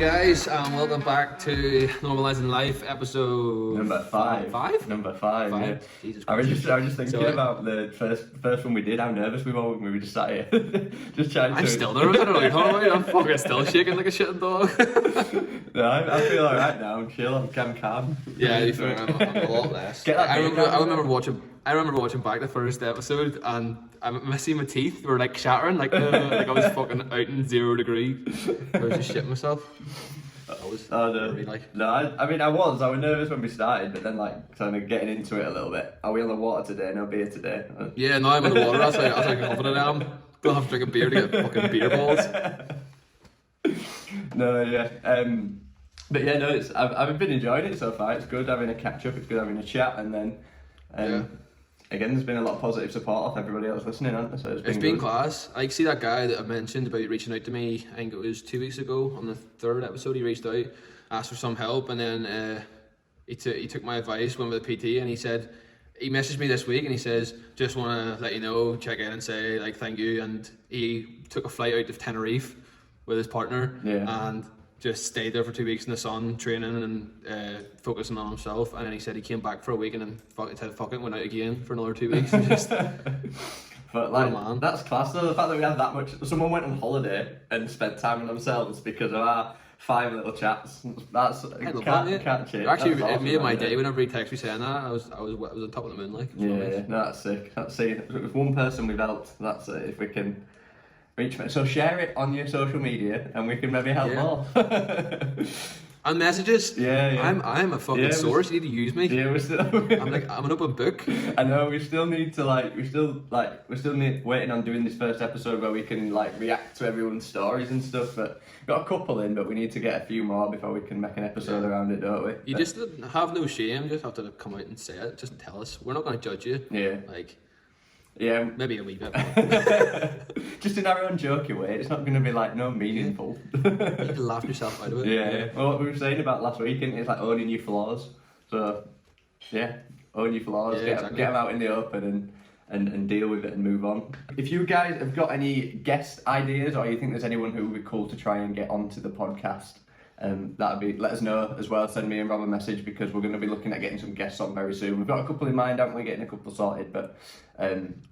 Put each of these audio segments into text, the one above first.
guys, and welcome back to Normalising Life, episode Number five. Five? Number five. Yeah. Jesus I was Christ. just thinking about the first one we did. How nervous we were when we were just sat here, just chatting. I'm still nervous. I don't know what you're talking about. I'm fucking still shaking like a shitting dog. No, I feel alright now. I'm chill. I'm calm. Yeah, you feel I'm a lot less. Get that I name remember down, watching back the first episode, and I'm missing my teeth were like shattering, like I was fucking out in 0 degree. I was just shitting myself. I was really like. No, I mean I was nervous when we started, but then like kind of getting into it a little bit. Are we on the water today? No beer today. Yeah, no, I'm in the water. That's how confident I am. Gonna have to drink a beer to get fucking beer balls. No, yeah. But yeah, no, I've been enjoying it so far. It's good having a catch up. It's good having a chat, and then again, there's been a lot of positive support off everybody else listening, hasn't there? So it's been class. I see that guy that I mentioned about reaching out to me. I think it was 2 weeks ago on the 3rd episode. He reached out, asked for some help, and then he took my advice, went with a PT, and he said he messaged me this week and he says, just want to let you know, check in and say like thank you. And he took a flight out to Tenerife with his partner and just stayed there for 2 weeks in the sun, training and focusing on himself. And then he said he came back for a week and then said fuck it, went out again for another 2 weeks. And just, but like, that's class though, the fact that we had that much. Someone went on holiday and spent time with themselves because of our 5 little chats. That's can't change. Actually, it made my day whenever he texted me saying that. I was on top of the moon, like. Yeah, no, that's sick. That's sick. If one person we've helped, that's it. If we can reach, so share it on your social media, and we can maybe help more. And messages. Yeah. I'm a fucking source. You need to use me. Yeah, I'm an open book. I know we're still waiting on doing this first episode where we can like react to everyone's stories and stuff. But we've got a couple in, but we need to get a few more before we can make an episode around it, don't we? You just have no shame. You just have to come out and say it. Just tell us. We're not going to judge you. Yeah. Yeah, maybe a wee bit. Just in our own jokey way. It's not going to be like no meaningful. You can laugh yourself out of it. Yeah. Well, what we were saying about last week, is like owning your flaws. So, yeah, own your flaws. Get them out in the open and deal with it and move on. If you guys have got any guest ideas, or you think there's anyone who would be cool to try and get onto the podcast, let us know as well. Send me and Rob a message, because we're going to be looking at getting some guests on very soon. We've got a couple in mind, haven't we? Getting a couple sorted, but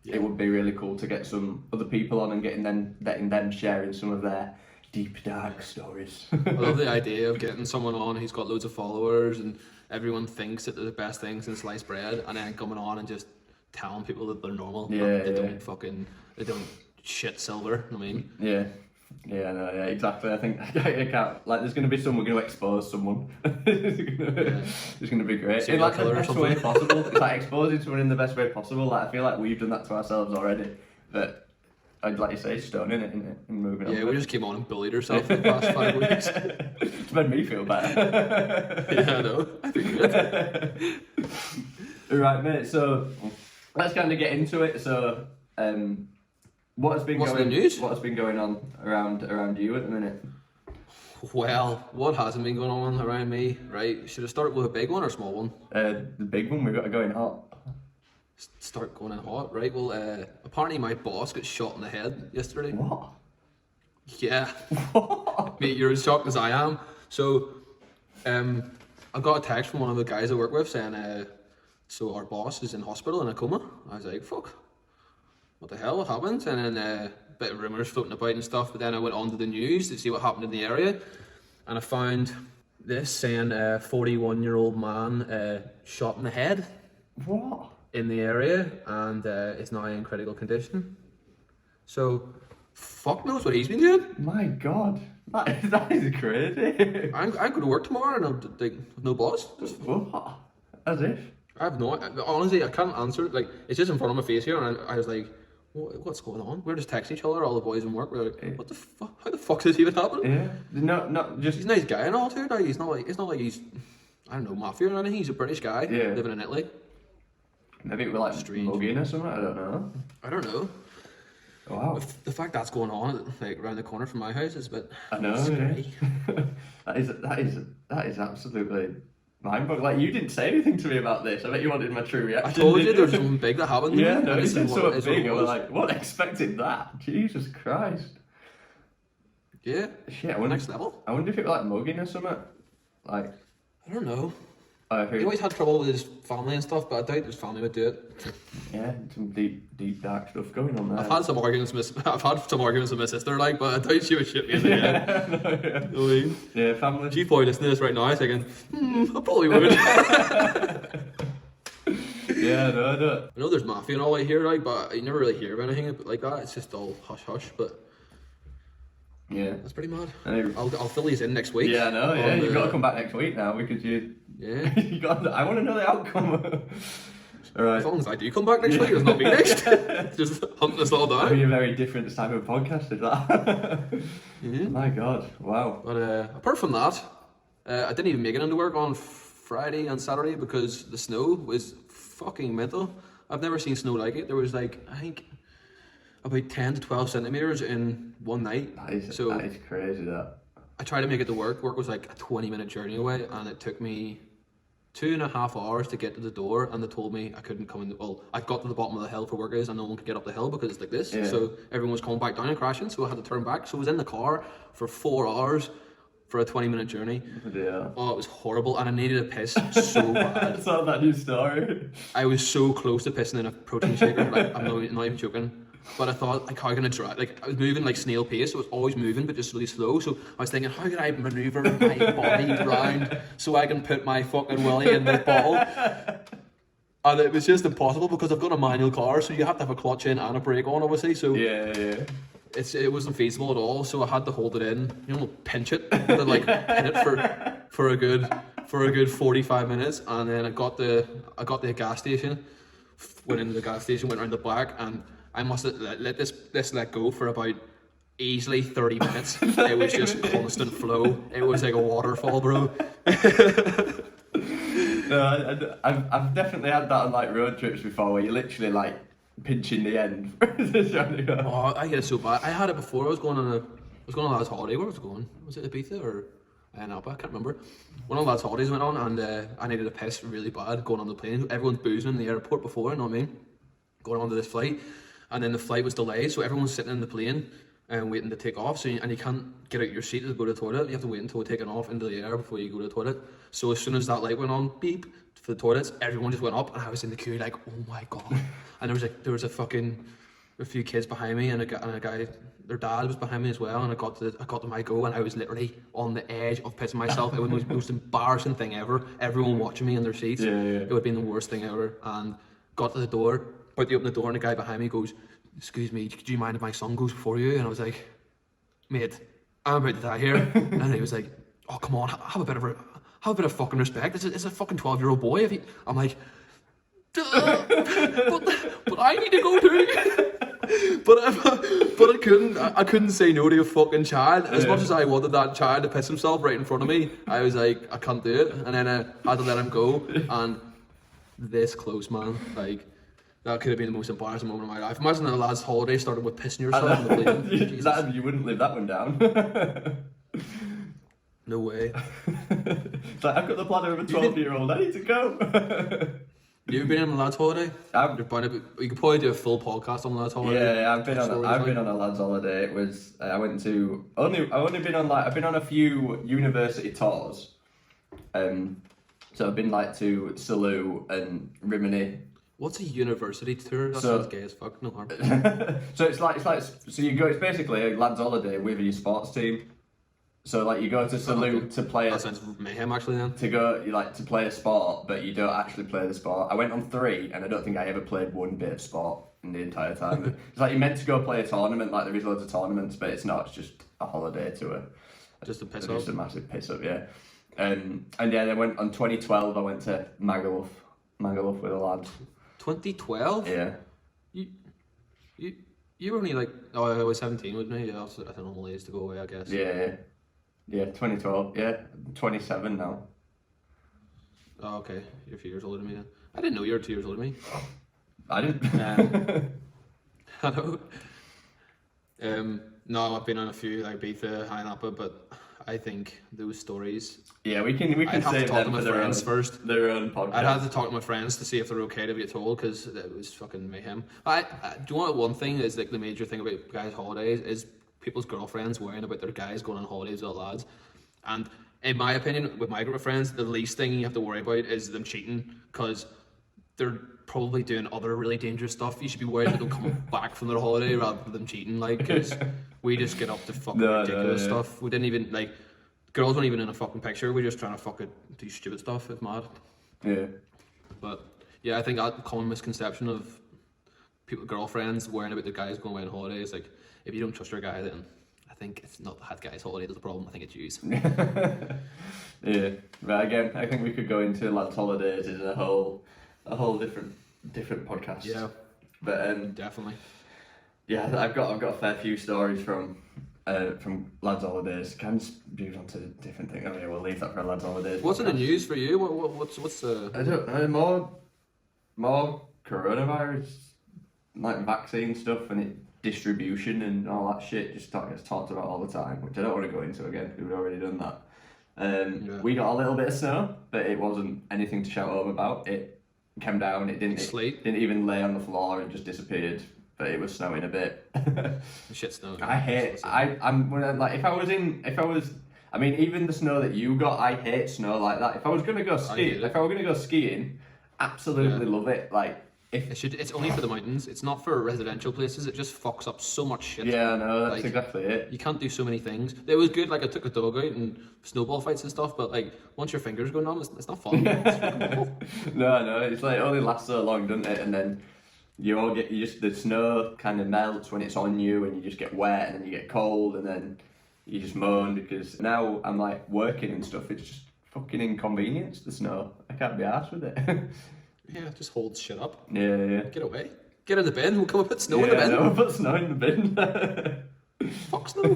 it would be really cool to get some other people on and letting them sharing some of their deep dark stories. I love the idea of getting someone on who's got loads of followers and everyone thinks that they're the best things in sliced bread, and then coming on and just telling people that they're normal. They don't shit silver. I mean. Yeah. Yeah, no, yeah, exactly. I think I can't. Like, there's going to be someone going to expose someone. It's going to be great in like the best way possible. It's like exposing someone in the best way possible. Like, I feel like we've done that to ourselves already. But I'd like you say, stoning it and moving on. Yeah, we just came on and bullied ourselves for the past 5 weeks. It's made me feel better. Yeah, I know. I think good. Right, mate. So let's kind of get into it. So, What's been going on around you at the minute? Well, what hasn't been going on around me, right? Should I start with a big one or a small one? The big one, we've got to go in hot. Start going in hot, right? Well, apparently my boss got shot in the head yesterday. What? Yeah. What? Mate, you're as shocked as I am. So, I got a text from one of the guys I work with saying, so our boss is in hospital in a coma. I was like, fuck. What the hell, what happened? And then a bit of rumours floating about and stuff, but then I went on to the news to see what happened in the area, and I found this saying a 41-year-old man shot in the head. What? In the area, and is now in critical condition. So, fuck knows what he's been doing. My God, that is crazy. I'm going to work tomorrow and I'm like, no boss. What? As if? I have no, honestly, I can't answer it. Like, it's just in front of my face here, and I was like, what's going on? We're just texting each other, all the boys in work. We're like, what the fuck? How the fuck does this even happen? Yeah, no, just. He's a nice guy and all too. Like, it's not like he's, I don't know, mafia or anything. He's a British guy living in Italy. Maybe it was like mugging or something. I don't know. Wow. The fact that's going on like around the corner from my house is a bit. I know. Scary. Yeah. that is absolutely. Mind-boggling. Like, you didn't say anything to me about this. I bet you wanted my true reaction. I told you there was something big that happened. Yeah, no, it's so big. I was like, what expected that? Jesus Christ. Yeah. Shit, I wonder, Next level. I wonder if it was like mugging or something. Like, I don't know. I He heard, always had trouble with his family and stuff, but I doubt his family would do it. yeah, some deep, dark stuff going on there. I've had some arguments with my sister, like, but I doubt she would shit me in the head. No, yeah. You know what I mean? Yeah, family. She's probably listening to this right now thinking, I probably would. Yeah, no. I know there's mafia and all out here, like, but you never really hear of anything like that. It's just all hush hush, but Yeah. that's pretty mad. And I'll fill these in next week. yeah, I know, yeah. on You've got to the- come back next week now because Yeah. you got. I want to know the outcome. Alright. As long as I do come back next week, it's not me next. Just hunt us all That'd be down. a very different type of podcast, is that? Yeah. My God, wow. But apart from that, I didn't even make it into work on Friday and Saturday because the snow was fucking mental. I've never seen snow like it. There was like, I think, about 10 to 12 centimetres in one night. That is crazy, that. I tried to make it to work. Work was like a 20-minute journey away, and it took me 2.5 hours to get to the door, and they told me I couldn't come in. Well, I got to the bottom of the hill for work is, and no one could get up the hill because it's like this. Yeah. So everyone was coming back down and crashing, so I had to turn back. So I was in the car for 4 hours for a 20-minute journey. Yeah. Oh, it was horrible, and I needed a piss so bad. It's not that new story. I was so close to pissing in a protein shaker. Like, I'm not even joking. But I thought, like, how can I try? Like, I was moving like snail pace, so it was always moving, but just really slow. So I was thinking, how can I maneuver my body around so I can put my fucking willy in the bottle? And it was just impossible because I've got a manual car, so you have to have a clutch in and a brake on, obviously. So Yeah. it wasn't feasible at all. So I had to hold it in, pinch it, and like pin it for a good 45 minutes, and then I got the gas station, went into the gas station, went around the back, and I must have let this let go for about easily 30 minutes. It was just constant flow. It was like a waterfall, bro. No, I've definitely had that on like road trips before where you're literally like pinching the end. Just trying to go. Oh, I get it so bad. I had it before. I was going on a lad's holiday. Where was I going? Was it Ibiza or Napa? I can't remember. One of the lads' holidays went on, and I needed a piss really bad going on the plane. Everyone's boozing in the airport before, you know what I mean? Going on to this flight, and then the flight was delayed, so everyone's sitting in the plane and waiting to take off. So and you can't get out your seat to go to the toilet. You have to wait until it's taken off into the air before you go to the toilet. So as soon as that light went on, beep, for the toilets, everyone just went up, and I was in the queue like, oh my god. And there was a few kids behind me, and a guy, their dad was behind me as well, and I got to my go, and I was literally on the edge of pissing myself. It was the most embarrassing thing ever. Everyone watching me in their seats. Yeah. It would have been the worst thing ever. And got to the door, about to open the door, and the guy behind me goes, "Excuse me, do you mind if my son goes before you?" And I was like, "Mate, I'm about to die here." And he was like, "Oh, come on, have a bit of fucking respect. It's a fucking 12-year-old boy." I'm like, "Duh, but I need to go too." But I couldn't say no to a fucking child. As much as I wanted that child to piss himself right in front of me, I was like, I can't do it. And then I had to let him go. And this close, man, like, that could have been the most embarrassing moment of my life. Imagine a lad's holiday started with pissing yourself on the plane. Jesus. You wouldn't live that one down. No way. It's like, I've got the bladder of a 12-year-old, I need to go. You ever been on a lad's holiday? You could probably do a full podcast on a lad's holiday. Yeah, I've been on a lad's holiday. It was I've been on a few university tours. So I've been like to Salou and Rimini. What's a university tour? That sounds gay as fuck. No harm. So it's basically a lad's holiday with your sports team. So like you go to Salou to play. That sounds mayhem actually then. To play a sport, but you don't actually play the sport. I went on 3, and I don't think I ever played one bit of sport in the entire time. It's like you're meant to go play a tournament. Like there is loads of tournaments, but it's not. It's just a holiday tour. Just a piss up. Just a massive piss up, yeah. And yeah, then went on 2012. I went to Magaluf with the lads. 2012. Yeah. You were only like I was 17, wasn't you? Yeah, that's a normal age to go away, I guess. Yeah, 2012. Yeah, 27 now. Oh, okay. You're a few years older than me then. I didn't know you were 2 years older than me. I didn't. I know. No, I've been on a few like Ibiza, High Napa, but I think those stories. Yeah, we can I'd have to save talk to them my for their friends own, first. Their own podcast. I'd have to talk to my friends to see if they're okay to be told, because it was fucking mayhem. Do you want one thing is like the major thing about guys' holidays is people's girlfriends worrying about their guys going on holidays with the lads. And in my opinion, with my group of friends, the least thing you have to worry about is them cheating, because they're probably doing other really dangerous stuff. You should be worried about them coming back from their holiday rather than them cheating, like, because we just get up to fucking ridiculous stuff. We didn't even, like, girls weren't even in a fucking picture. We're just trying to fucking do stupid stuff. It's mad. Yeah. But yeah, I think that common misconception of people, girlfriends worrying about their guys going away on holidays, like, if you don't trust your guy, then I think it's not that guy's holiday that's the problem. I think it's yours. Yeah. But again, I think we could go into lads' holidays as a whole different podcast. Yeah. But definitely. Yeah, I've got a fair few stories from lads' holidays. Can just move on to different things. I mean, we'll leave that for a lads' holidays. What's in the news for you? What's the? I don't know. More coronavirus, like vaccine stuff and distribution and all that shit. Just gets talked about all the time, which I don't want to go into again because we've already done that. We got a little bit of snow, but it wasn't anything to shout home about. It came down. It didn't even lay on the floor. It just disappeared. But it was snowing a bit. Shit snow. I mean, even the snow that you got, I hate snow like that. If I was gonna go skiing, absolutely love it. Like, it's only for the mountains. It's not for residential places. It just fucks up so much shit. Yeah, no, that's exactly it. You can't do so many things. It was good. Like, I took a dog out and snowball fights and stuff. But like, once your fingers go numb, it's not fun. It's fucking awful. No, it's like it only lasts so long, doesn't it? And then the snow kind of melts when it's on you, and you just get wet, and then you get cold, and then you just moan because now I'm like working and stuff. It's just fucking inconvenience. The snow. I can't be arsed with it. Yeah, it just holds shit up. Yeah. Get away. Get in the bin. We'll come and put snow in the bin. We'll put snow in the bin. Fuck snow.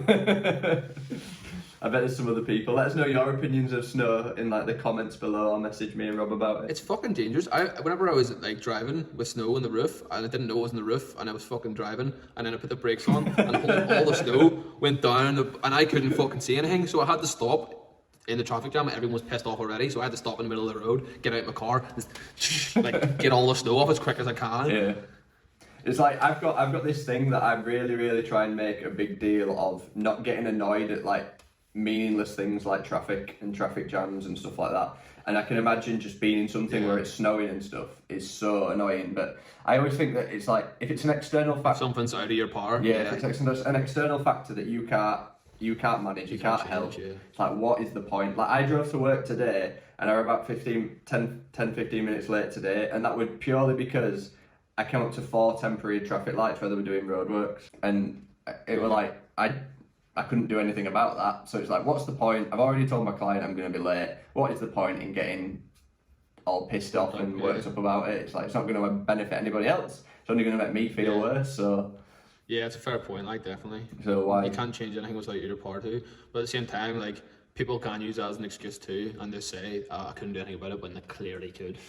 I bet there's some other people. Let us know your opinions of snow in like the comments below, or message me and Rob about it. It's fucking dangerous. Whenever I was like driving with snow on the roof, and I didn't know it was on the roof, and I was fucking driving, and then I put the brakes on, and all the snow went down, and I couldn't fucking see anything, so I had to stop in the traffic jam. Everyone was pissed off already, so I had to stop in the middle of the road, get out of my car, like get all the snow off as quick as I can. Yeah. It's like I've got this thing that I really, really try and make a big deal of, not getting annoyed at like meaningless things like traffic and traffic jams and stuff like that. And I can imagine just being in something where it's snowing and stuff is so annoying. But I always think that it's like, if it's an external factor, something's out of your power. If it's an external factor that you can't manage, you can't help. It's like, what is the point? Like, I drove to work today and I were about 15 minutes late today, and that was purely because I came up to 4 temporary traffic lights where they were doing roadworks, and it were like, I couldn't do anything about that. So it's like, what's the point? I've already told my client I'm going to be late. What is the point in getting all pissed off and worked up about it? It's like, it's not going to benefit anybody else. It's only going to make me feel worse. So yeah, it's a fair point, like, definitely. So why? You can't change anything without your part to. But at the same time, like, people can use that as an excuse too, and they say, I couldn't do anything about it, when they clearly could.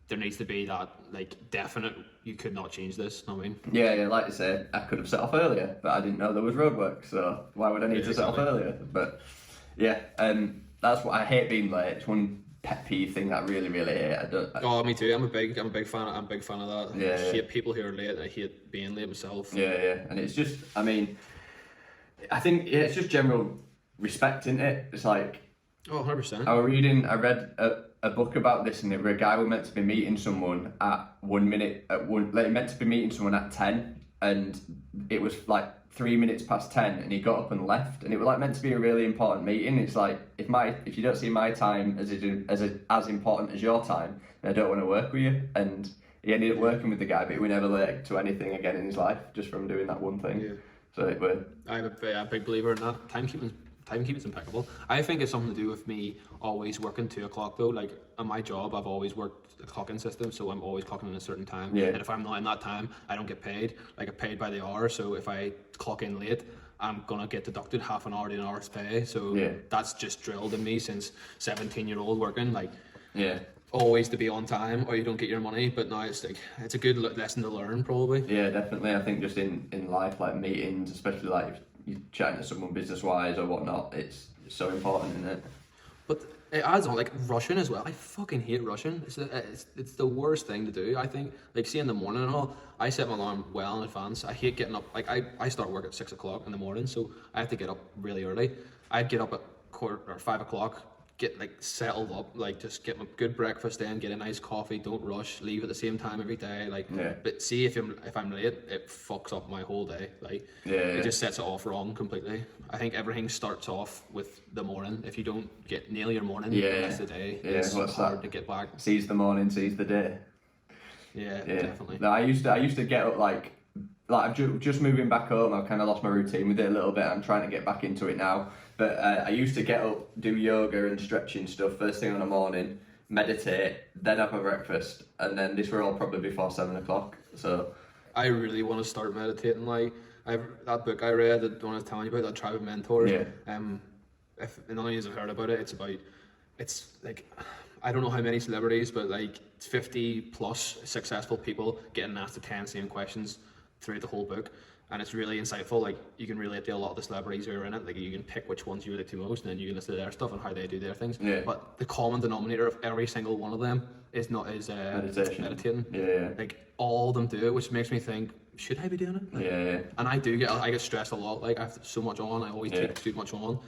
There needs to be that, like, definite, you could not change this, know what I mean? Yeah, like you say, I could have set off earlier, but I didn't know there was roadwork, so why would I need to set off earlier? But yeah, that's what I hate, being late. It's one pet peeve thing that I really, really hate. Me too. I'm a big fan of that. Yeah, I hate people who are late. I hate being late myself. Yeah, and it's just, I mean, I think it's just general respect, isn't it? It's like, 100%. I read a book about this, and a guy was meant to be meeting someone at 1 minute, meant to be meeting someone at 10, and it was like 3 minutes past 10, and he got up and left, and it was like meant to be a really important meeting. It's like, if you don't see my time as important as your time, then I don't want to work with you. And he ended up working with the guy, but he was never late to anything again in his life, just from doing that one thing. Yeah. So I'm a big believer in that. Timekeeping's impeccable. I think it's something to do with me always working 2 o'clock though. Like, on my job, I've always worked a clocking system, so I'm always clocking in a certain time. Yeah. And if I'm not in that time, I don't get paid. Like, I get paid by the hour, so if I clock in late, I'm gonna get deducted half an hour to an hour's pay. So that's just drilled in me since 17-year-old working. Like, always to be on time or you don't get your money. But now it's like, it's a good lesson to learn, probably. Yeah, definitely. I think just in life, like meetings, especially like you're chatting to someone business wise or whatnot, it's so important, isn't it? But It adds on, like rushing as well. I fucking hate rushing. It's the worst thing to do, I think. Like, see, in the morning and all, I set my alarm well in advance. I hate getting up. Like, I start work at 6 o'clock in the morning, so I have to get up really early. I'd get up at 5 o'clock, get like settled up, like just get my good breakfast in, get a nice coffee, don't rush, leave at the same time every day. Like, but see, if I'm late, it fucks up my whole day. Like, it just sets it off wrong completely. I think everything starts off with the morning. If you don't get nail your morning, the rest of the day, it's hard to get back. Seize the morning, seize the day. Yeah, definitely. No, I used to get up like I'm just moving back home. I've kind of lost my routine with it a little bit. I'm trying to get back into it now. But I used to get up, do yoga and stretching stuff first thing in the morning, meditate, then have my breakfast, and then this were all probably before 7 o'clock. So I really want to start meditating. Like, that book I read, the one I was telling you about, that Tribe of Mentors. Yeah. If none of you have heard about it, it's like, I don't know how many celebrities, but like 50 plus successful people getting asked the 10 same questions throughout the whole book. And it's really insightful. Like, you can relate to a lot of the celebrities who are in it. Like, you can pick which ones you relate to most, and then you can listen to their stuff and how they do their things. Yeah. But the common denominator of every single one of them is meditating. Yeah. Like, all of them do it, which makes me think, should I be doing it? Like, And I get stressed a lot. Like, I have so much on. I always take too much on.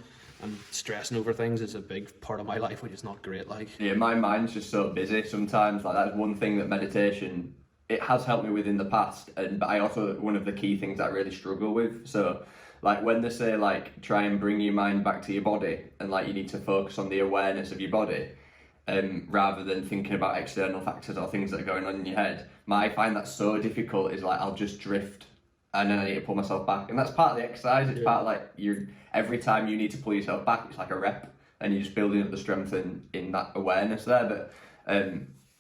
And stressing over things is a big part of my life, which is not great. Like, my mind's just so busy sometimes. Like, that's one thing that meditation, it has helped me with in the past, but I also, one of the key things I really struggle with. So, like, when they say, like, try and bring your mind back to your body, and like, you need to focus on the awareness of your body, rather than thinking about external factors or things that are going on in your head. I find that so difficult. Is like, I'll just drift, and then I need to pull myself back, and that's part of the exercise. It's part of, like, every time you need to pull yourself back, it's like a rep, and you're just building up the strength in that awareness there. But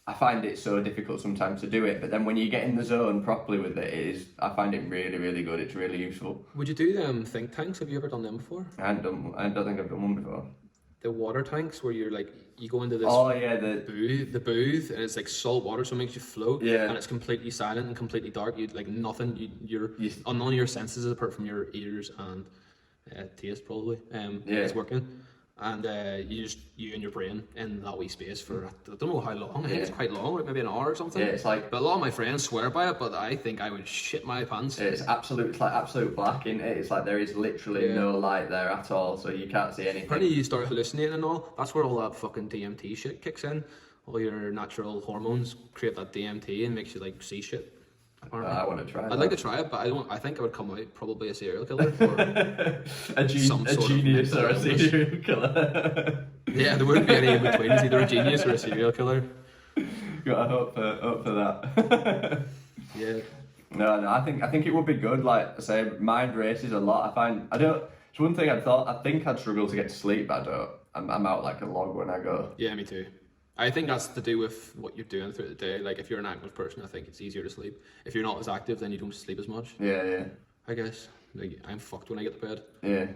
I find it so difficult sometimes to do it, but then when you get in the zone properly with it, I find it really, really good. It's really useful. Would you do them think tanks? Have you ever done them before? I don't think I've done one before. The water tanks where you're like, you go into this the booth, and it's like salt water, so it makes you float, and it's completely silent and completely dark. You like nothing. You're on none of your senses apart from your ears and taste probably. It's working. And you and your brain in that wee space for, I don't know how long. I think it's quite long, maybe an hour or something. Yeah, it's like, but a lot of my friends swear by it, but I think I would shit my pants. It's like absolute black in it. It's like there is literally no light there at all, so you can't see anything. Apparently you start hallucinating and all. That's where all that fucking DMT shit kicks in. All your natural hormones create that DMT and makes you like see shit. I want to try. I'd like to try it, but I think I would come out probably a serial killer or a genius or a serial killer. Yeah, there wouldn't be any in between. It's either a genius or a serial killer. Gotta hope for that. Yeah. No, I think it would be good. Like I say, mind races a lot. It's one thing I think I'd struggle to get to sleep, but I don't. I'm out like a log when I go. Yeah, me too. I think that's to do with what you're doing throughout the day. Like, if you're an active person, I think it's easier to sleep. If you're not as active, then you don't sleep as much. Yeah. I guess. Like, I'm fucked when I get to bed. Yeah.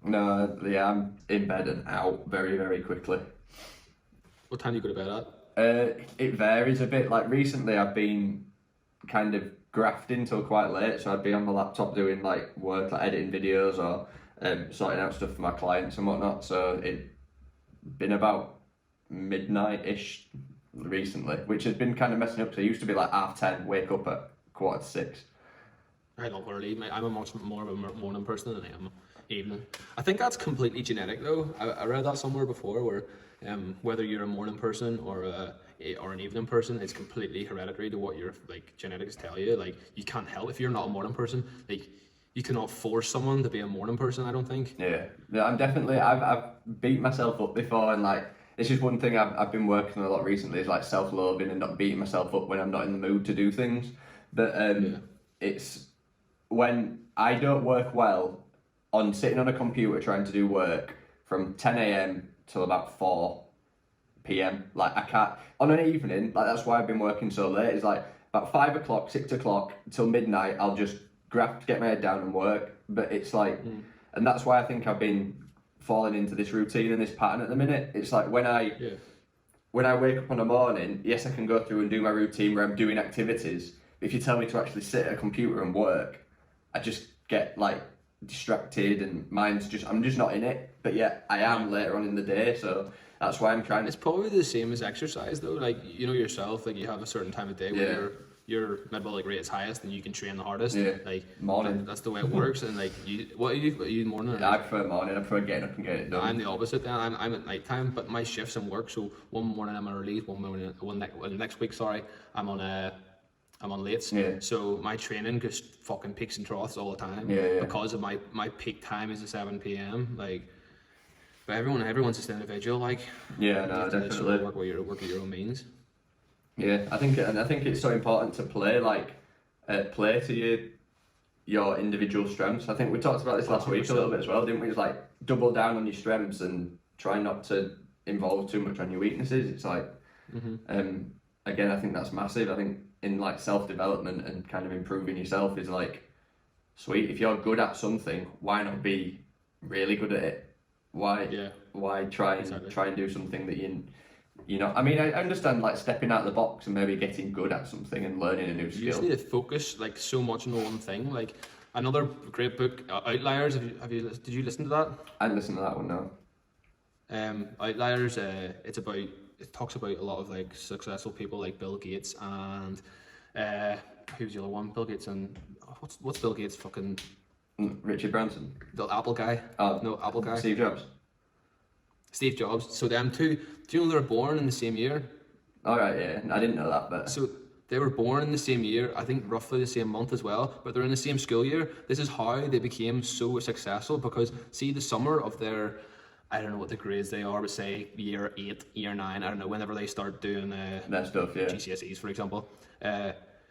No, I'm in bed and out very, very quickly. What time do you go to bed at? It varies a bit. Like, recently I've been kind of grafting till quite late, so I'd be on my laptop doing like work, like editing videos or sorting out stuff for my clients and whatnot. So it's been about midnight-ish recently, which has been kind of messing up, because I used to be like 10:30, wake up at 5:45. I love early. I'm a much more of a morning person than I am evening. I think that's completely genetic though. I read that somewhere before where whether you're a morning person or an evening person, it's completely hereditary to what your like genetics tell you. Like, you can't help if you're not a morning person. Like, you cannot force someone to be a morning person, I don't think. Yeah, I'm definitely, I've beat myself up before, and like, this is one thing I've been working on a lot recently, is like self-loathing and not beating myself up when I'm not in the mood to do things. But it's when I don't work well on sitting on a computer trying to do work from 10 a.m. till about 4 p.m. Like, I can't, on an evening, like, that's why I've been working so late, is like about 5 o'clock, 6 o'clock till midnight, I'll just get my head down and work. But it's like, and that's why I think I've been falling into this routine and this pattern at the minute. It's like when I wake up in the morning, yes, I can go through and do my routine where I'm doing activities. But if you tell me to actually sit at a computer and work, I just get like distracted, and I'm just not in it. But yeah, I am later on in the day, so that's why I'm trying. It's probably the same as exercise though. Like you know yourself, like you have a certain time of day where your metabolic rate is highest and you can train the hardest. Yeah. Like morning. That's the way it works. And like what are you morning? I prefer morning. I prefer getting up and getting it done. I'm the opposite. Then I'm at night time, but my shifts and work. So one morning I'm on release, next week. Sorry, I'm on lates. Yeah. So my training just fucking peaks and troughs all the time. Yeah. Because of my peak time is at 7 p.m. Like, but everyone's just individual. Like. Yeah, no, definitely. Work at your own means. Yeah, I think it's so important to play to your individual strengths. I think we talked about this last week a little bit as well, didn't we? It's like double down on your strengths and try not to involve too much on your weaknesses. It's like, again, I think that's massive. I think in like self-development and kind of improving yourself is like, sweet, if you're good at something, why not be really good at it? Why try and do something that you know, I mean, I understand like stepping out of the box and maybe getting good at something and learning a new skill. You just need to focus like so much on one thing. Like another great book, Outliers. Did you listen to that? I didn't listen to that one, no. Outliers. It talks about a lot of like successful people like Bill Gates and who's the other one? Bill Gates and what's Bill Gates fucking Richard Branson. The Apple guy. No, Apple guy. Steve Jobs. So them two, do you know they were born in the same year? Alright, yeah, I didn't know that, but... So they were born in the same year, I think roughly the same month as well, but they're in the same school year. This is how they became so successful, because see the summer of their, I don't know what the grades they are, but say year 8, year 9, I don't know, whenever they start doing that stuff, yeah. GCSEs, for example.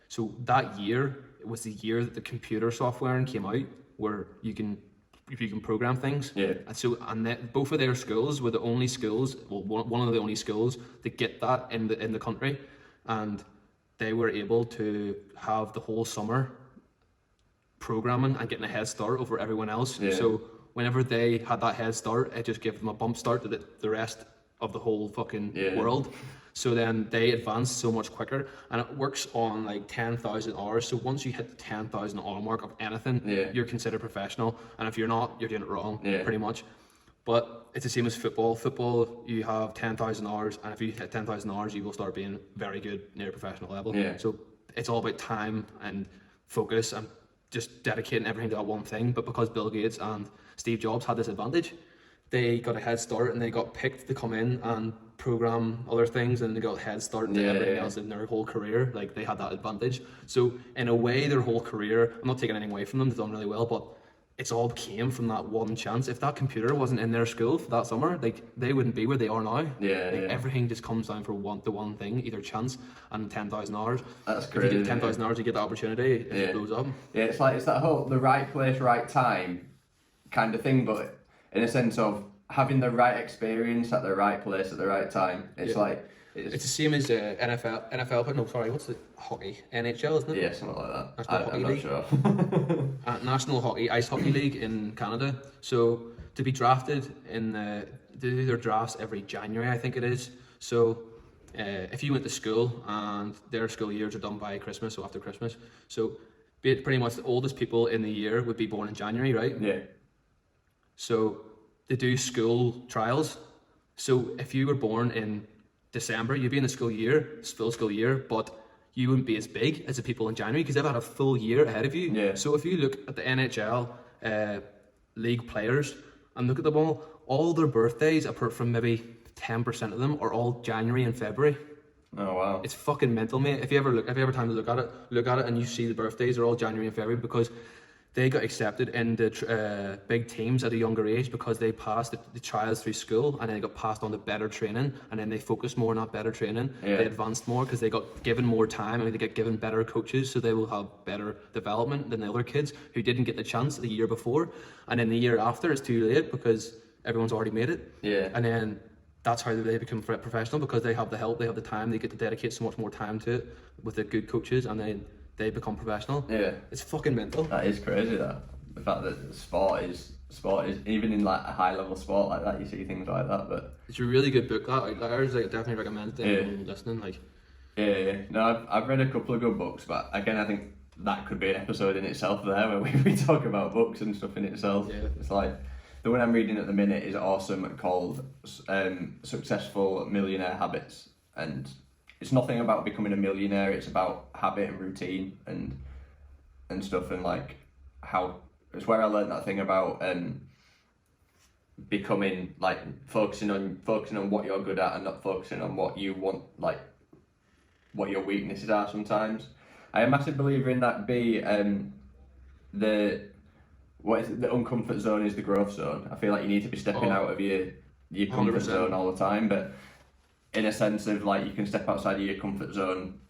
So that year was the year that the computer software came out, where you can program things. Yeah. And both of their schools were the only schools, well, one of the only schools that get that in the country, and they were able to have the whole summer programming and getting a head start over everyone else. Yeah. So whenever they had that head start, it just gave them a bump start to the rest of the whole fucking world. So then they advance so much quicker, and it works on like 10,000 hours. So once you hit the 10,000 hour mark of anything, you're considered professional. And if you're not, you're doing it wrong, pretty much. But it's the same as football. Football, you have 10,000 hours, and if you hit 10,000 hours, you will start being very good near professional level. Yeah. So it's all about time and focus and just dedicating everything to that one thing. But because Bill Gates and Steve Jobs had this advantage, they got a head start and they got picked to come in and program other things, and they got a head start to everything else in their whole career. Like, they had that advantage. So in a way, their whole career, I'm not taking anything away from them, they've done really well, but it's all came from that one chance. If that computer wasn't in their school for that summer, like, they wouldn't be where they are now. Everything just comes down for one thing, either chance and 10,000 hours. That's crazy. If you get 10,000 hours, you get the opportunity, it blows up. Yeah, it's that whole the right place, right time kind of thing, but in a sense of having the right experience at the right place at the right time. It's like it's the same as NFL. But no, sorry, what's the hockey? NHL, isn't it? Yeah, something like that. I'm not sure. National Ice Hockey League in Canada. So to be drafted they do their drafts every January, I think it is. So if you went to school, and their school years are done by Christmas, so after Christmas. So pretty much the oldest people in the year would be born in January, right? Yeah. So they do school trials. So if you were born in December, you'd be in the full school year, but you wouldn't be as big as the people in January because they've had a full year ahead of you. Yeah. So if you look at the NHL league players and look at them all their birthdays, apart from maybe 10% of them, are all January and February. Oh wow. It's fucking mental, mate. If you ever time to look at it and you see the birthdays are all January and February, because they got accepted into big teams at a younger age because they passed the trials through school, and then they got passed on to better training, and then they focused more on that better training. Yeah. They advanced more because they got given more time, and they get given better coaches, so they will have better development than the other kids who didn't get the chance the year before. And then the year after, it's too late because everyone's already made it. Yeah. And then that's how they become professional, because they have the help, they have the time, they get to dedicate so much more time to it with the good coaches, and then they become professional. Yeah. It's fucking mental. That is crazy, that. The fact that sport is even in like a high level sport like that, you see things like that. But it's a really good book, that Outliers. I definitely recommend it to anyone listening. Like, yeah. No, I've read a couple of good books, but again, I think that could be an episode in itself there, where we talk about books and stuff in itself. Yeah. It's like, the one I'm reading at the minute is awesome, called Successful Millionaire Habits. And it's nothing about becoming a millionaire, it's about habit and routine and stuff, and like how, it's where I learned that thing about becoming, like, focusing on what you're good at and not focusing on what you want, like what your weaknesses are sometimes. I am a massive believer in that. The uncomfort zone is the growth zone. I feel like you need to be stepping out of your comfort 100%. zone all the time, but in a sense of like, you can step outside of your comfort zone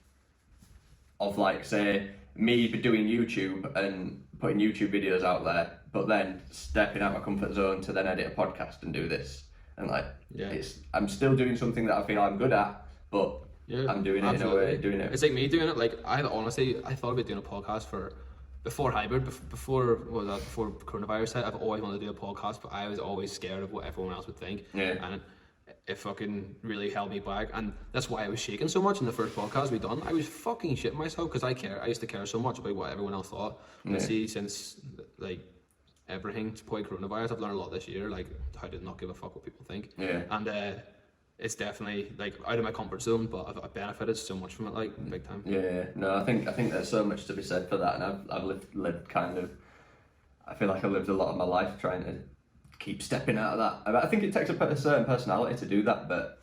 of, like, say me doing YouTube and putting YouTube videos out there, but then stepping out my comfort zone to then edit a podcast and do this, and like, I'm still doing something that I feel I'm good at, but I'm doing it in a way, doing it. It's like me doing it. Like, I thought about doing a podcast before hybrid, before coronavirus hit. I've always wanted to do a podcast, but I was always scared of what everyone else would think. Yeah. And it fucking really held me back, and that's why I was shaking so much in the first podcast we done. I was fucking shitting myself because I used to care so much about what everyone else thought. But see, since like everything's point coronavirus, I've learned a lot this year, like how to not give a fuck what people think. Yeah. And it's definitely like out of my comfort zone, but I've benefited so much from it, like big time. Yeah, no, I think there's so much to be said for that, and I've lived kind of, I feel like I lived a lot of my life trying to keep stepping out of that. I think it takes a certain personality to do that, but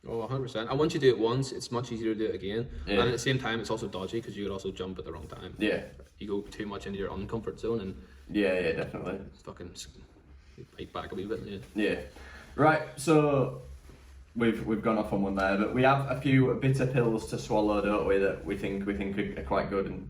100%. And once you do it once, it's much easier to do it again. Yeah. And at the same time, it's also dodgy because you could also jump at the wrong time. Yeah. You go too much into your uncomfort zone and yeah, definitely. Fucking bite back a wee bit. Yeah. Right. So we've gone off on one there, but we have a few bitter pills to swallow, don't we? That we think are quite good and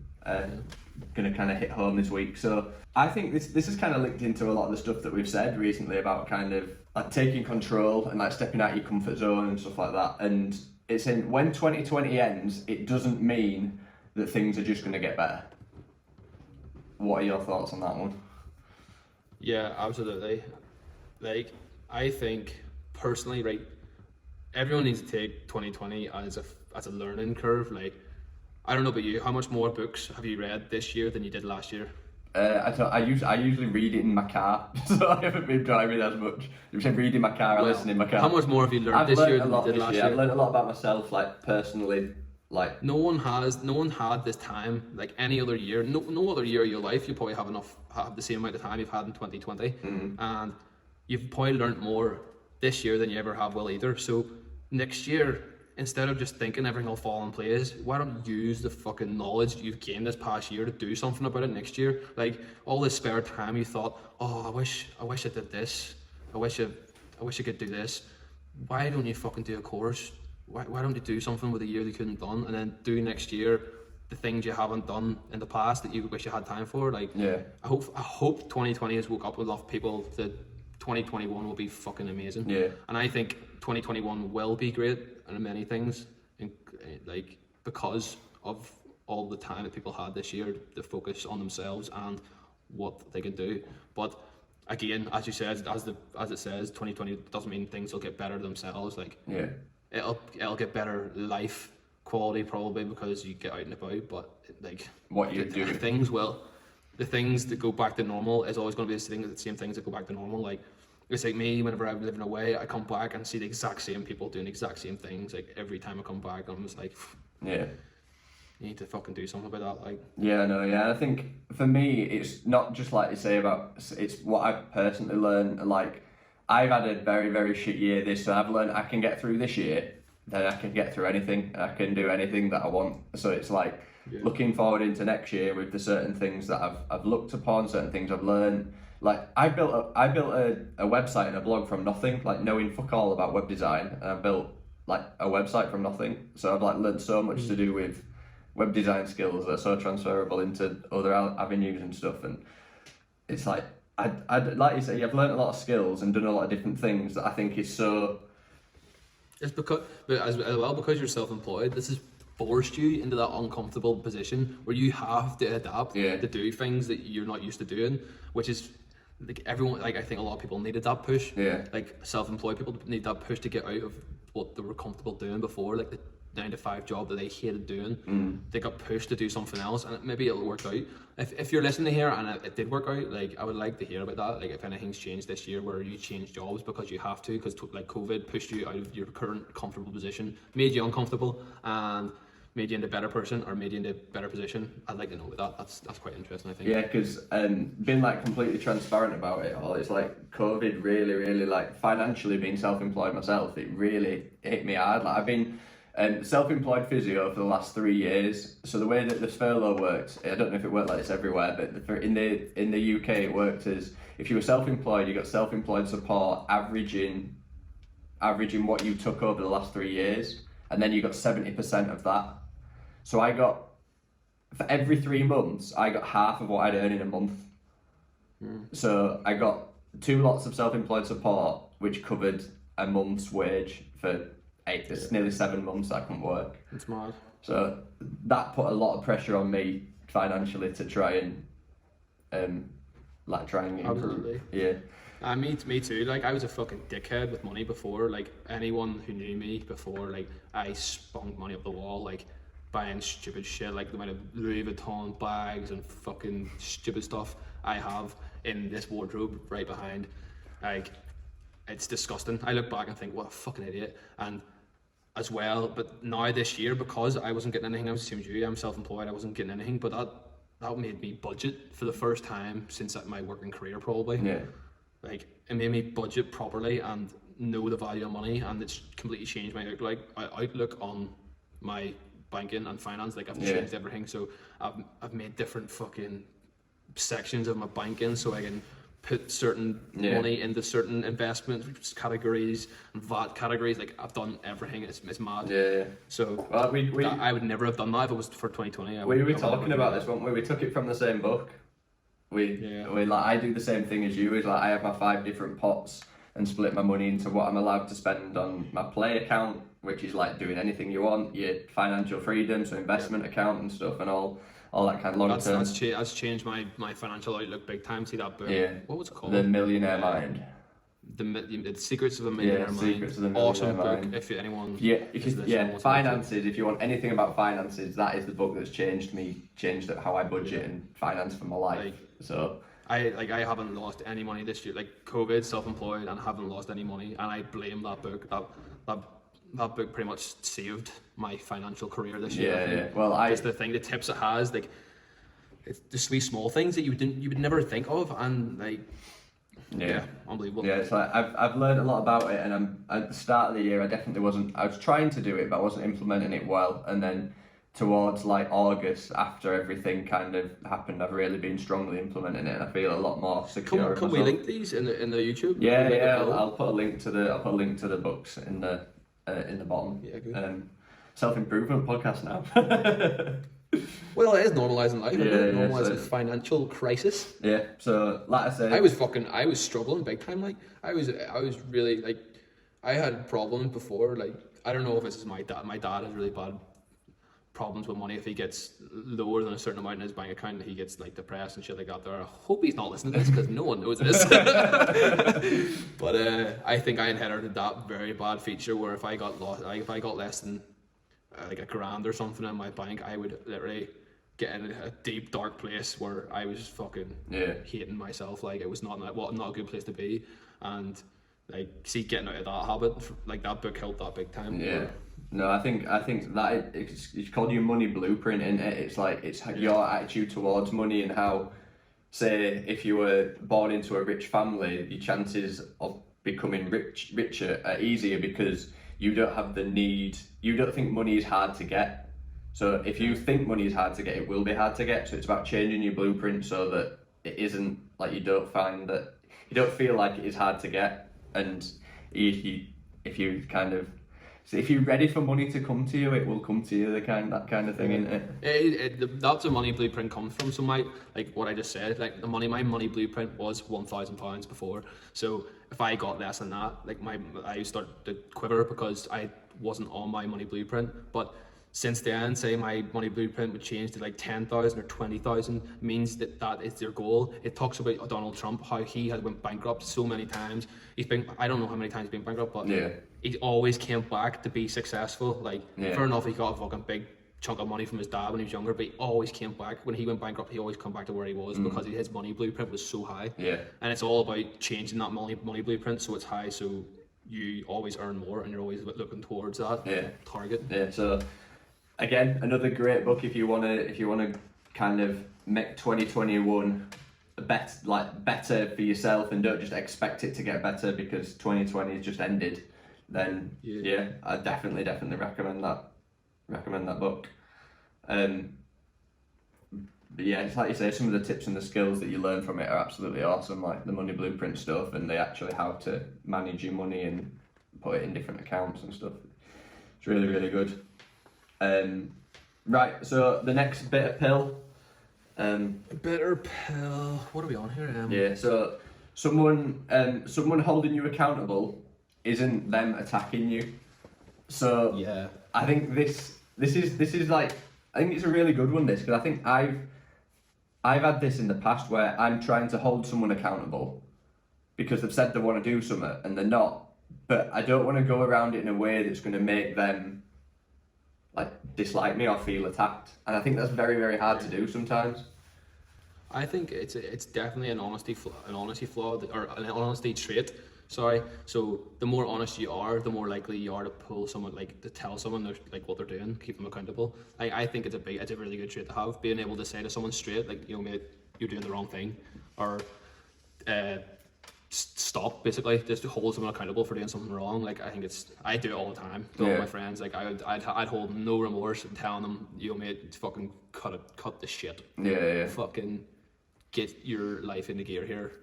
going to kind of hit home this week. So I think this is kind of linked into a lot of the stuff that we've said recently about kind of like taking control and like stepping out of your comfort zone and stuff like that. And it's in, when 2020 ends, it doesn't mean that things are just going to get better. What are your thoughts on that one? Yeah, absolutely. Like, I think personally, right, everyone needs to take 2020 as a learning curve. Like, I don't know about you, how much more books have you read this year than you did last year? I usually read it in my car, so I haven't been driving as much. I'm just reading in my car, I listen in my car. How much more have you learned this year than you did last year? I've learned a lot about myself, like personally. Like, no one had this time like any other year. No other year of your life you probably have the same amount of time you've had in 2020, and you've probably learned more this year than you ever have will either. So next year, instead of just thinking everything will fall in place, why don't you use the fucking knowledge you've gained this past year to do something about it next year? Like, all this spare time you thought, oh, I wish I did this. I wish I could do this. Why don't you fucking do a course? Why don't you do something with a year that you couldn't done, and then do next year the things you haven't done in the past that you wish you had time for? Like, yeah. I hope 2020 has woke up with enough people that 2021 will be fucking amazing. Yeah. And I think 2021 will be great in many things, like, because of all the time that people had this year to focus on themselves and what they can do. But again, as you said, as it says, 2020 doesn't mean things will get better themselves. Like, yeah. It'll get better life quality probably because you get out and about, but like what you do, the things that go back to normal is always going to be the same things that go back to normal. Like, it's like me, whenever I'm living away, I come back and see the exact same people doing the exact same things. Like, every time I come back, I'm just like, yeah, you need to fucking do something about that. Like, yeah, no, yeah. I think for me, it's not just like you say about, it's what I've personally learned. Like, I've had a very, very shit year this, so I've learned I can get through this year, then I can get through anything, and I can do anything that I want. So it's like, looking forward into next year with the certain things that I've looked upon, certain things I've learned. Like, I built a website and a blog from nothing, like knowing fuck all about web design, and I built like a website from nothing. So I've like learned so much to do with web design skills that are so transferable into other avenues and stuff. And it's like, I'd like you say, you've learned a lot of skills and done a lot of different things that I think is so. It's because, but as well, because you're self-employed, this has forced you into that uncomfortable position where you have to adapt to do things that you're not used to doing, which is like everyone. Like, I think a lot of people needed that push. Yeah. Like, self-employed people need that push to get out of what they were comfortable doing before. Like, 9-to-5 job that they hated doing. They got pushed to do something else, and maybe it'll work out. If you're listening here and it did work out, like, I would like to hear about that. Like, if anything's changed this year where you change jobs because you have to, because like COVID pushed you out of your current comfortable position, made you uncomfortable, and made you into a better person or made you into a better position. I'd like to know about that. That's quite interesting, I think. Yeah, because being like completely transparent about it all, it's like COVID really like financially being self-employed myself, it really hit me hard. Like, I've been self-employed physio for the last 3 years. So the way that the furlough works, I don't know if it worked like this everywhere, but in the UK it worked as if you were self-employed, you got self-employed support averaging what you took over the last 3 years, and then you got 70% of that. So I got, for every 3 months, I got half of what I'd earn in a month. So I got 2 lots of self-employed support, which covered a month's wage for nearly 7 months I couldn't work. It's mad. So that put a lot of pressure on me financially to try and improve. Absolutely. Yeah. Me too. Like, I was a fucking dickhead with money before. Like, anyone who knew me before, like, I spunked money up the wall, like, buying stupid shit, like the amount of Louis Vuitton bags and fucking stupid stuff I have in this wardrobe right behind. Like, it's disgusting. I look back and think, what a fucking idiot. And as well, but now this year, because I wasn't getting anything, I was the same as you, I'm self-employed, I wasn't getting anything, but that made me budget for the first time since my working career, probably. Yeah. Like, it made me budget properly and know the value of money, and it's completely changed my outlook on my banking and finance. Like, I've changed everything, so I've made different fucking sections of my banking so I can put certain money into certain investment categories and VAT categories. Like, I've done everything. It's mad. Yeah. So I would never have done that if it was for 2020. We were talking about this, weren't we? We took it from the same book. I do the same thing as you. Is like, I have my 5 different pots and split my money into what I'm allowed to spend on my play account, which is like doing anything you want, your financial freedom, so investment account and stuff, and all that kind of long term. That's changed my financial outlook big time. See that book? Yeah. What was it called? The Millionaire Mind. The Secrets of a Millionaire Mind. Secrets of the Millionaire Awesome Mind. book. If anyone. Finances. If you want anything about finances, that is the book that's changed how I budget and finance for my life. So. I haven't lost any money this year. Like, COVID, self-employed, and haven't lost any money, and I blame that book. That book pretty much saved my financial career this year. Yeah. Well, just the tips it has, like, it's just wee small things that you would never think of, and like, unbelievable. Yeah, it's like I've learned a lot about it, and at the start of the year, I was trying to do it, but I wasn't implementing it well, and then towards like August, after everything kind of happened, I've really been strongly implementing it, and I feel a lot more secure. Can we link these in the YouTube? Yeah. I'll put a link to the books in the bottom. Yeah, good. Self-improvement podcast now. Well, it is normalising life. Normalising so financial crisis. Yeah. So, like I said, I was struggling big time. Like, I was really, like, I had problems before. Like, I don't know if it's my dad. My dad has really bad problems with money. If he gets lower than a certain amount in his bank account, he gets like depressed and shit like that. There, I hope he's not listening to this because no one knows this. But I think I inherited that very bad feature where if I got less than like $1,000 or something in my bank, I would literally get in a deep dark place where I was fucking hating myself. Like, it was not a good place to be, and like, see, getting out of that habit, like, that book helped that big time. Yeah. No, I think that it's called your money blueprint, isn't it? It's like, it's your attitude towards money, and how, say, if you were born into a rich family, your chances of becoming richer are easier because you don't have the need. You don't think money is hard to get. So if you think money is hard to get, it will be hard to get. So it's about changing your blueprint so that it isn't like you don't feel like it is hard to get, and if you're ready for money to come to you, it will come to you. That kind of thing, isn't it? That's where money blueprint comes from. So my what I just said, like, my money blueprint was £1,000 before. So if I got less than that, like, I started to quiver because I wasn't on my money blueprint. But since then, say my money blueprint would change to like 10,000 or 20,000, means that is their goal. It talks about Donald Trump, how he had went bankrupt so many times. I don't know how many times he's been bankrupt, but he always came back to be successful. Like, fair enough, he got a fucking big chunk of money from his dad when he was younger, but he always came back. When he went bankrupt, he always come back to where he was because his money blueprint was so high. And it's all about changing that money blueprint so it's high, so you always earn more and you're always looking towards that target. So again, another great book if you wanna kind of make 2021 better for yourself and don't just expect it to get better because 2020 has just ended. Then I definitely recommend that book. But yeah, it's like you say, some of the tips and the skills that you learn from it are absolutely awesome, like the money blueprint stuff and actually how to manage your money and put it in different accounts and stuff. It's really, really good. Right, so the next bitter pill. Bitter pill. What are we on here? Yeah, so someone holding you accountable isn't them attacking you. So yeah, I think this is like, I think it's a really good one, this, because I think I've had this in the past where I'm trying to hold someone accountable because they've said they want to do something and they're not, but I don't want to go around it in a way that's going to make them like dislike me or feel attacked, and I think that's very, very hard to do sometimes. I think it's definitely an honesty flaw or an honesty trait. Sorry. So the more honest you are, the more likely you are to pull someone, like to tell someone like what they're doing, keep them accountable. I think it's a really good trait to have, being able to say to someone straight, like, you know, mate, you're doing the wrong thing, or stop, basically, just to hold someone accountable for doing something wrong. Like, I do it all the time with all my friends. Like, I'd hold no remorse in telling them, you know, mate, fucking cut the shit. Fucking get your life into gear here.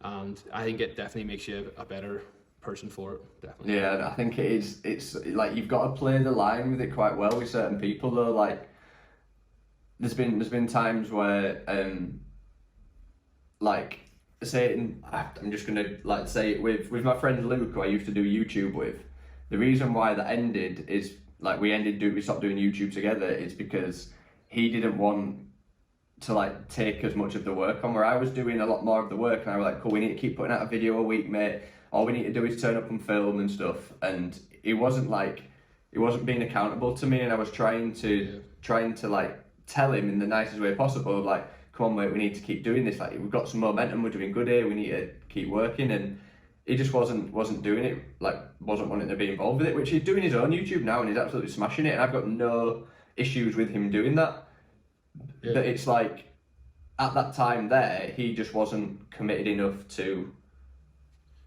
And I think it definitely makes you a better person for it, definitely. Yeah, and I think it's like you've got to play the line with it quite well with certain people though. Like, there's been times where like, I'm just gonna like say it with my friend Luke, who I used to do YouTube with. The reason why that ended is like we stopped doing YouTube together is because he didn't want to like take as much of the work on, where I was doing a lot more of the work, and I was like, cool, we need to keep putting out a video a week, mate. All we need to do is turn up and film and stuff. And he wasn't being accountable to me, and I was trying to like tell him in the nicest way possible, like, come on, mate, we need to keep doing this. Like, we've got some momentum, we're doing good here, we need to keep working. And he just wasn't doing it, like, wasn't wanting to be involved with it, which he's doing his own YouTube now, and he's absolutely smashing it. And I've got no issues with him doing that. Yeah. But it's like, at that time there, he just wasn't committed enough to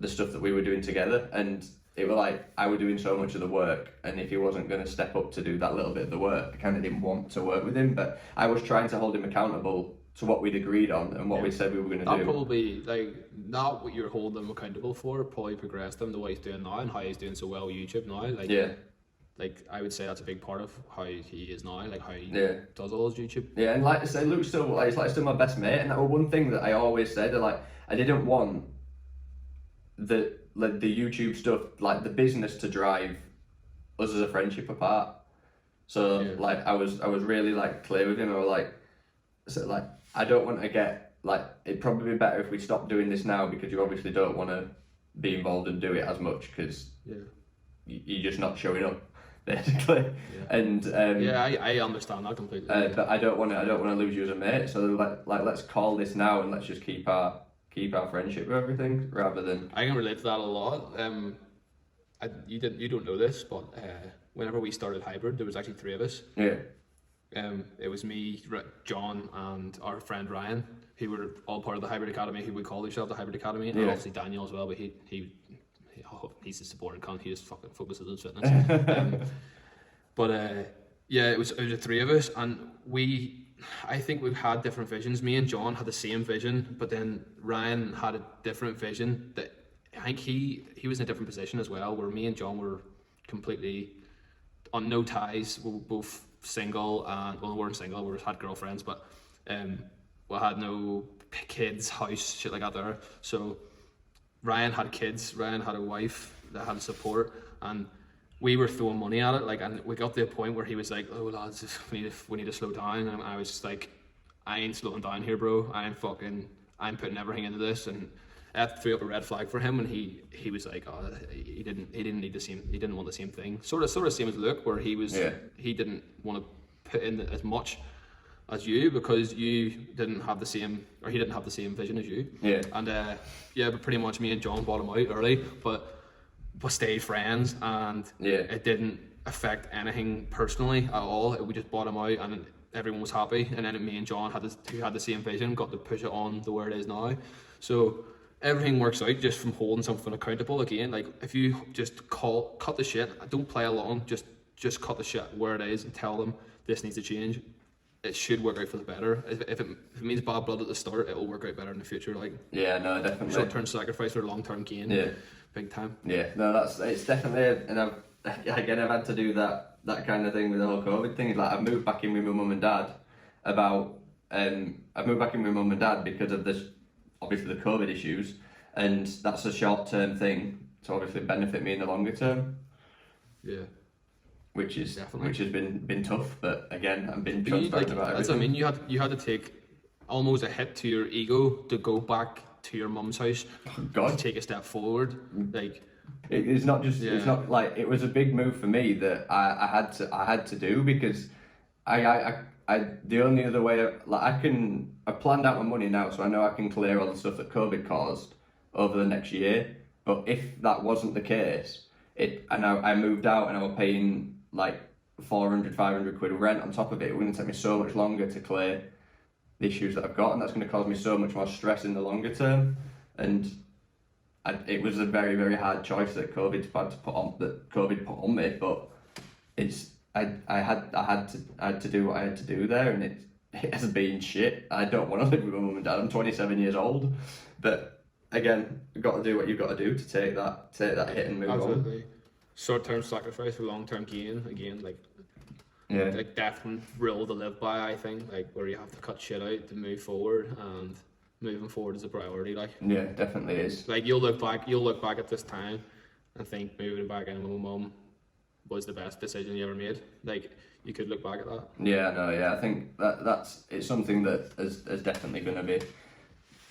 the stuff that we were doing together, and it was like, I was doing so much of the work, and if he wasn't going to step up to do that little bit of the work, I kind of didn't want to work with him. But I was trying to hold him accountable to what we'd agreed on and what we said we were going to do. That probably, like, not what you're holding him accountable for, probably progressed him to what he's doing now and how he's doing so well with YouTube now. Like, like, I would say that's a big part of how he is now, like how he does all his YouTube. Yeah, and like I said, Luke's still still my best mate, and that was one thing that I always said, like, I didn't want the YouTube stuff, like the business, to drive us as a friendship apart. So like I was really like clear with him. I was like, so like, I don't want to get, like, it'd probably be better if we stopped doing this now, because you obviously don't want to be involved and do it as much because you're just not showing up, basically. And I understand that completely. But I don't want to lose you as a mate. So like let's call this now and let's just keep our friendship with everything, rather than. I can relate to that a lot. You don't know this, but whenever we started Hybrid, there was actually 3 of us. Yeah. It was me, John, and our friend Ryan, who were all part of the Hybrid Academy, who we called ourselves the Hybrid Academy, and obviously Daniel as well, but he's a supporting cunt. He just fucking focuses on fitness. It was the 3 of us, and I think we've had different visions. Me and John had the same vision, but then Ryan had a different vision. That I think he was in a different position as well, where me and John were completely on no ties. We were both single, and we weren't single. We had girlfriends, but we had no kids, house, shit like that there. So Ryan had kids. Ryan had a wife that had support, and we were throwing money at it, like, and we got to a point where he was like, "Oh lads, we need to slow down," and I was just like, "I ain't slowing down here, bro. I'm putting everything into this," and that threw up a red flag for him, and he was like, "Oh, he didn't need the same, he didn't want the same thing." Sort of same as Luke, where he didn't want to put in as much as you because you didn't have the same, or he didn't have the same vision as you. Yeah. And but pretty much me and John bought him out early, but stayed friends, and it didn't affect anything personally at all. We just bought him out, and everyone was happy. And then me and John who had the same vision, got to push it on to where it is now. So everything works out just from holding something accountable. Again, like if you just cut the shit, don't play along, just cut the shit where it is and tell them this needs to change. It should work out for the better. If it means bad blood at the start, it will work out better in the future. Like, yeah, no, definitely. Short-term sacrifice for long-term gain. Yeah. Big time. Yeah, no, it's definitely, and I've had to do that kind of thing with the whole COVID thing. Like, I've moved back in with my mum and dad because of this, obviously the COVID issues, and that's a short-term thing to obviously benefit me in the longer term. Yeah. Which has been tough, but again, I've been transparent about everything. That's what I mean. You had to take almost a hit to your ego to go back to your mum's house to take a step forward. Like, it's not just it's not like, it was a big move for me that I had to do, because I the only other way, like, I planned out my money now, so I know I can clear all the stuff that COVID caused over the next year. But if that wasn't the case, I moved out and I was paying like 400-500 quid rent on top of it. It was going to take me so much longer to clear the issues that I've got, and that's going to cause me so much more stress in the longer term. And it was a very, very hard choice that COVID put on me, but I had to do what I had to do there, and it has been shit. I don't want to live with my mum and dad. I'm 27 years old, but again, you've got to do what you've got to do to take that hit and move absolutely. on. Short-term sacrifice for long-term gain. Again, like, like definite rule to live by. I think, like, where you have to cut shit out to move forward, and moving forward is a priority. Like, yeah, definitely is. Like, you'll look back at this time and think moving back in with my mum was the best decision you ever made. Like, you could look back at that. Yeah, no, yeah, I think it's something that is definitely going to be,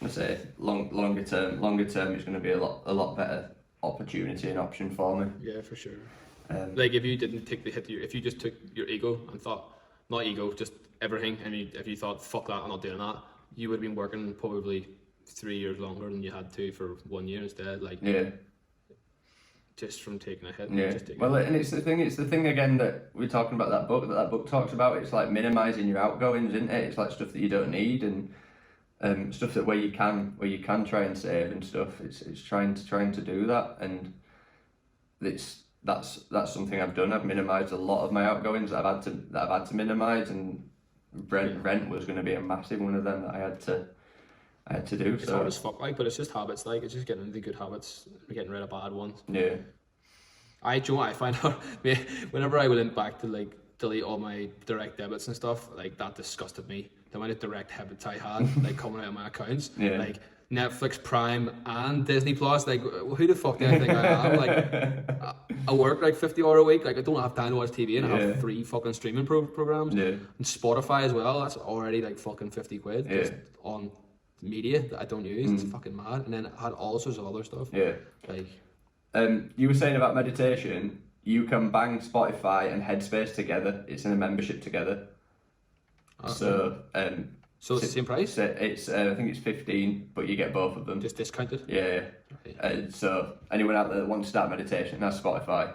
let's say, longer term is going to be a lot better opportunity and option for me. Yeah, for sure. Like, if you didn't take the hit to if you just took your ego and thought, not ego, just everything, and if you thought, fuck that, I'm not doing that, you would have been working probably 3 years longer than you had to for 1 year instead. Like, yeah. Just from taking a hit. Yeah. Well, and it's the thing again that we're talking about, that book talks about. It's like minimising your outgoings, isn't it? It's like stuff that you don't need, and stuff that where you can try and save and stuff. It's trying to do that, and that's something I've done. I've minimised a lot of my outgoings that I've had to minimise, and rent was going to be a massive one of them that I had to do. It's hard as fuck, like, but it's just habits. Like, it's just getting into good habits, getting rid of bad ones. Yeah. I find out whenever I went back to, like, delete all my direct debits and stuff, like, that disgusted me. The amount of direct debits I had, like, coming out of my accounts, like Netflix, Prime, and Disney Plus. Like, who the fuck do I think I am? Like, I work like 50 hours a week. Like, I don't have time to watch TV, and I have 3 fucking streaming programs. Yeah. And Spotify as well. That's already like fucking 50 quid just on media that I don't use. It's fucking mad. And then I had all sorts of other stuff. Yeah. Like, you were saying about meditation. You can bang Spotify and Headspace together. It's in a membership together. So it's the same price? It's I think it's 15, but you get both of them. Just discounted? Yeah. So anyone out there that wants to start meditation, that's Spotify.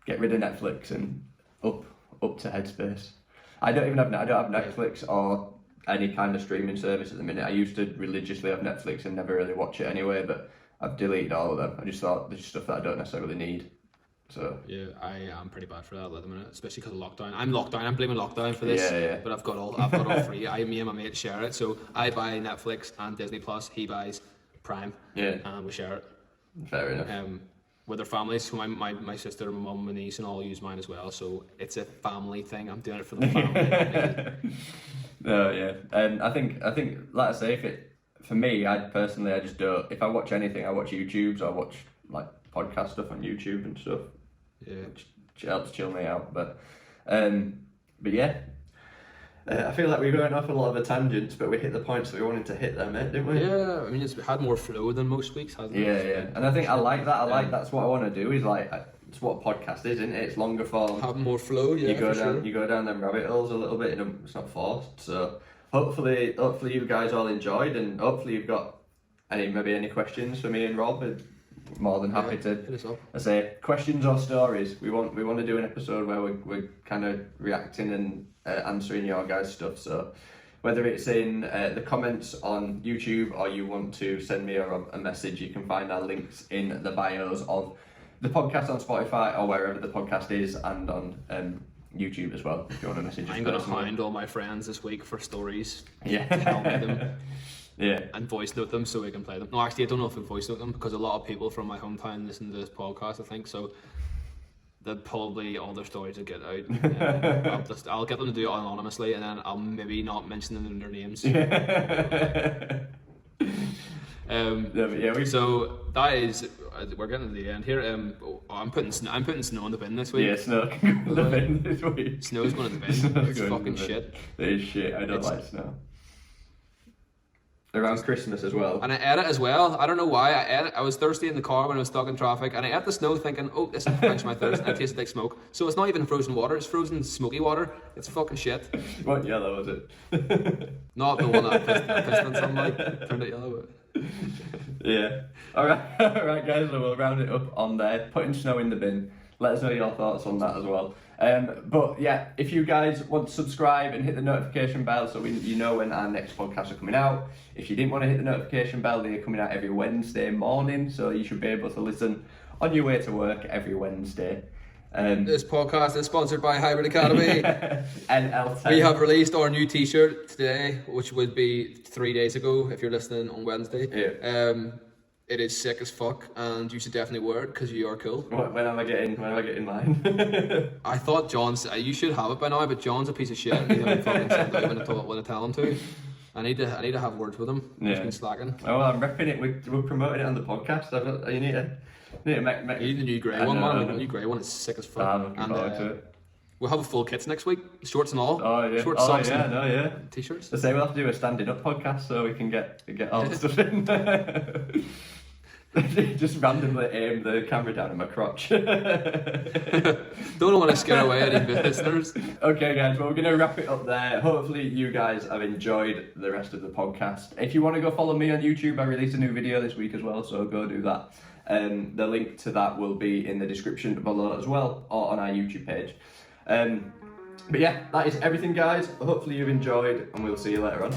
Get rid of Netflix and up to Headspace. I don't have Netflix or any kind of streaming service at the minute. I used to religiously have Netflix and never really watch it anyway, but I've deleted all of them. I just thought there's stuff that I don't necessarily need. So yeah, I am pretty bad for that at the minute, especially because of lockdown. I'm blaming lockdown for this. Yeah. But I've got all 3. Me and my mate share it, so I buy Netflix and Disney Plus. He buys Prime. Yeah. And we share it. Fair enough. With their families, so my sister, my mum, my niece, and all use mine as well. So it's a family thing. I'm doing it for the family. No, yeah. I think like I say, for me, I just don't. If I watch anything, I watch YouTubes. I watch like podcast stuff on YouTube and stuff. Yeah. helps chill me out. But yeah. I feel like we went off a lot of the tangents, but we hit the points that we wanted to hit there, mate, didn't we? Yeah, I mean, it's had more flow than most weeks, hasn't it? Yeah. And I think I like that. That's what I want to do. Is like, it's what a podcast is, isn't it? It's longer form. Have more flow. Yeah, you go down them rabbit holes a little bit, and it's not forced. So hopefully you guys all enjoyed, and hopefully you've got any questions for me and Rob. We're more than happy to. Hit us up. I say questions or stories. We want to do an episode where we're kind of reacting and answering your guys' stuff. So whether it's in the comments on YouTube or you want to send me a message, you can find our links in the bios of the podcast on Spotify or wherever the podcast is, and on YouTube as well. If you want to message us, I'm gonna find all my friends this week for stories. Yeah. Tell me them. Yeah. And voice note them so we can play them. No, actually, I don't know if we voice note them because a lot of people from my hometown listen to this podcast, I think. So they'll probably all their stories will get out. I'll get them to do it anonymously, and then I'll maybe not mention them in their names. So that is, we're getting to the end here. I'm putting snow in the bin this week. Yeah, snow can go in the bin this week. Snow's going in the bin. It's fucking shit. It is shit. I don't like snow. Around Christmas as well. And I ate it as well. I don't know why. I was thirsty in the car when I was stuck in traffic, and I ate the snow thinking, oh, this will quench my thirst, and it tasted like smoke. So it's not even frozen water, it's frozen smoky water. It's fucking shit. What yellow was it? Not the one that pissed on sunlight. Turned it yellow. Yeah. Alright guys, so we'll round it up on there. Putting snow in the bin. Let us know your thoughts on that as well. But yeah, if you guys want to subscribe and hit the notification bell so you know when our next podcasts are coming out. If you didn't want to hit the notification bell, they are coming out every Wednesday morning, so you should be able to listen on your way to work every Wednesday. This podcast is sponsored by Hybrid Academy. NL10. We have released our new t-shirt today, which would be 3 days ago if you're listening on Wednesday. Yeah. It is sick as fuck, and you should definitely wear it because you are cool. When am I getting mine? I thought you should have it by now, but John's a piece of shit. And he hasn't fucking sent out when I tell him to. I need to have words with him. Yeah. He's been slacking. Oh, I'm repping it. We're promoting it on the podcast. You need to make. You need the new grey one, man. The new grey one is sick as fuck. I'm looking forward to it. We'll have a full kits next week, shorts and all. Oh yeah. Shorts, socks, and t-shirts. I say we'll have to do a standing up podcast so we can get all the stuff in. Just randomly aim the camera down at my crotch. Don't want to scare away any listeners. Okay guys, well we're going to wrap it up there. Hopefully you guys have enjoyed the rest of the podcast. If you want to go follow me on YouTube, I released a new video this week as well, so go do that. The link to that will be in the description below as well, or on our YouTube page. But yeah, that is everything guys. Hopefully you've enjoyed, and we'll see you later on.